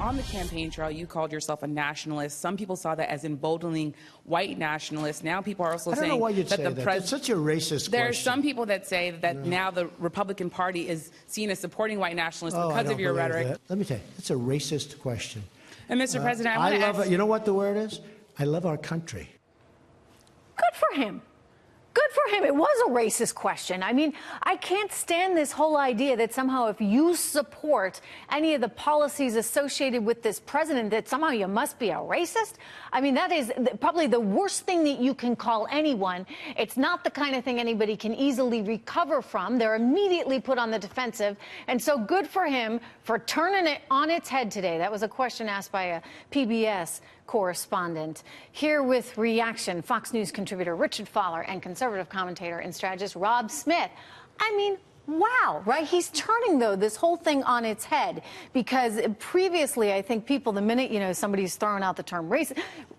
on the campaign trail, you called yourself a nationalist. Some people saw that as emboldening white nationalists. Now people are also saying that the president. That's such a racist There question. are some people that say that now the Republican Party is seen as supporting white nationalists because of your rhetoric. That. Let me tell you, it's a racist question. And Mr. President, I love it. You know what the word is? I love our country. Good for him. Good for him. It was a racist question. I mean, I can't stand this whole idea that somehow if you support any of the policies associated with this president, that somehow you must be a racist. I mean, that is probably the worst thing that you can call anyone. It's not the kind of thing anybody can easily recover from. They're immediately put on the defensive. And so good for him for turning it on its head today. That was a question asked by a PBS correspondent. Here with reaction, Fox News contributor Richard Fowler and conservative commentator and strategist Rob Smith. I mean, wow, right? He's turning, though, this whole thing on its head, because previously, I think people, the minute, you know, somebody's throwing out the term race,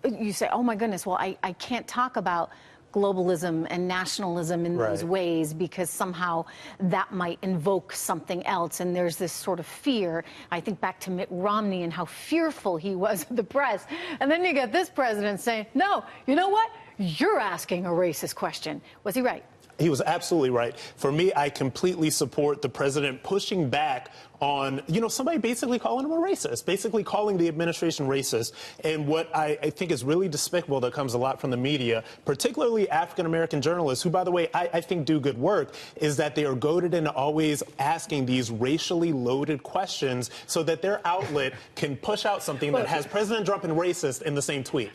you say, oh, my goodness, well, I can't talk about globalism and nationalism in those ways because somehow that might invoke something else. And there's this sort of fear. I think back to Mitt Romney and how fearful he was of the press. And then you get this president saying, no, you know what? You're asking a racist question. Was he right? He was absolutely right. For me, I completely support the president pushing back on, you know, somebody basically calling him a racist, basically calling the administration racist. And what I think is really despicable that comes a lot from the media, particularly African-American journalists, who, by the way, I think do good work, is that they are goaded into always asking these racially loaded questions so that their outlet can push out something that has President Trump and racist in the same tweet.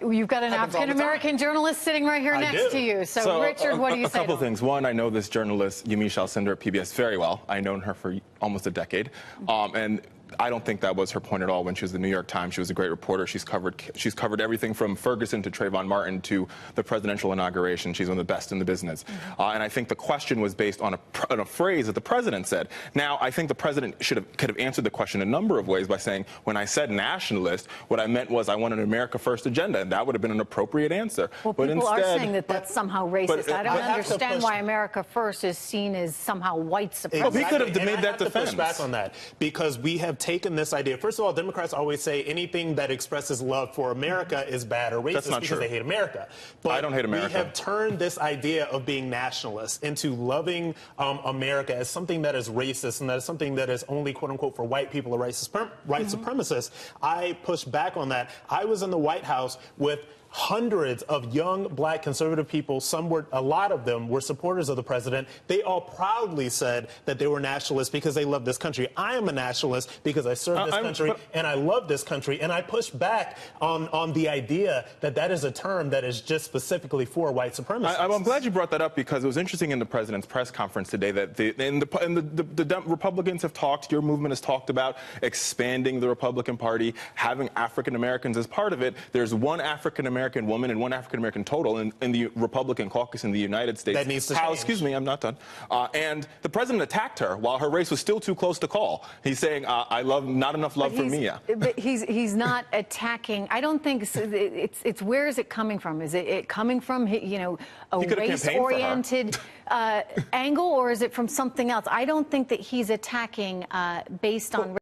You've got an African-American journalist sitting right here next to you. So Richard, what do you say? A couple things. One, I know this journalist, Yamiche Alcindor at PBS, very well. I've known her for almost a decade. And I don't think that was her point at all when she was the New York Times. She was a great reporter. She's covered everything from Ferguson to Trayvon Martin to the presidential inauguration. She's one of the best in the business. And I think the question was based on a phrase that the president said. Now, I think the president could have answered the question a number of ways by saying, when I said nationalist, what I meant was I want an America First agenda, and that would have been an appropriate answer. Well, but people instead, are saying that that's somehow racist. I don't understand why America First is seen as somehow white supremacist. Exactly. Well, he could have made that defense. I have to push back on that because we have taken this idea. First of all, Democrats always say anything that expresses love for America is bad or racist because they hate America. But I don't hate America. We have turned this idea of being nationalist into loving America as something that is racist and that is something that is only, quote unquote, for white people or white supremacists. I push back on that. I was in the White House with hundreds of young black conservative people. A lot of them were supporters of the president. They all proudly said that they were nationalists because they love this country. I am a nationalist because I serve this country and I love this country. And I push back on the idea that that is a term that is just specifically for white supremacists. I'm glad you brought that up because it was interesting in the president's press conference today that the Republicans have talked, your movement has talked about expanding the Republican Party, having African Americans as part of it. There's one African American woman and one African-American total in the Republican caucus in the United States. That needs to change. Excuse me, I'm not done. And the president attacked her while her race was still too close to call. He's saying, not enough love for Mia. But he's not attacking. I don't think it's where is it coming from? Is it coming from, you know, a race-oriented angle, or is it from something else? I don't think that he's attacking based on